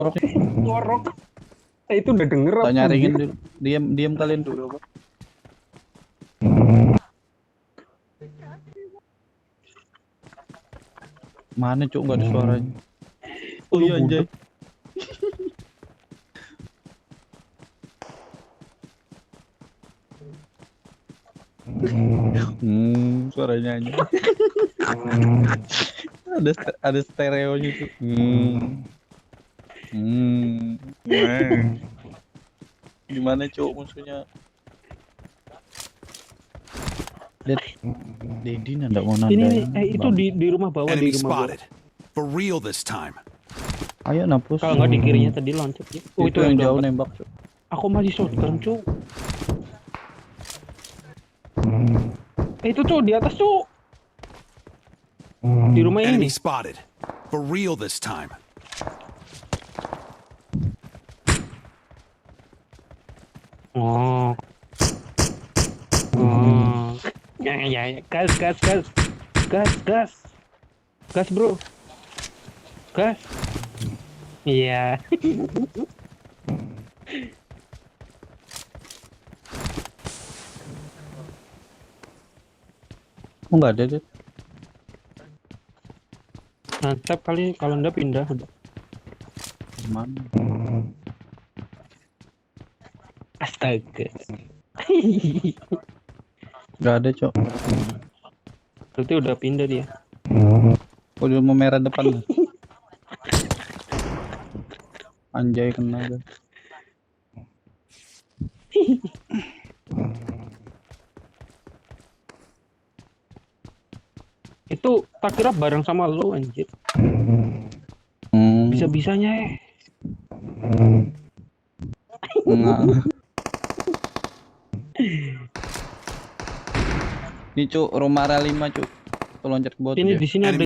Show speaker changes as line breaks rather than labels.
Ngorok. Itu udah denger
Tak
apa?
nyaringin dulu. Diam kalian dulu. Pak. Mana cuk nggak ada suaranya? Oh iya anjay. Suaranya aja. ada stereonya tuh. Gimana cuk musuhnya? Dedi nanda mau nanda.
Ini itu di rumah bawah,
Enemy
di rumah bawah.
spotted. For real this time.
Ayo napus.
Kalau nggak di kirinya tadi loncat. Oh
itu yang jauh
dapat.
nembak cuk.
Aku masih shotgun cu. Itu cu di atas cu. Di rumah
Enemy
ini.
spotted. For real this time.
Oh. Ya. Gas bro. Gas. Iya.
Oh nggak ada deh.
Mantap kali kalau ndak pindah udah.
Mana?
Astaga.
Nggak ada cok.
Berarti udah pindah dia.
Udah mau merah depan. Anjay kena deh.
Itu tak kira bareng sama lo anjir. Bisa-bisanya
Ini cuk, rumah 5 cuk. Tuh loncat ke bawah.
Ini di sini ada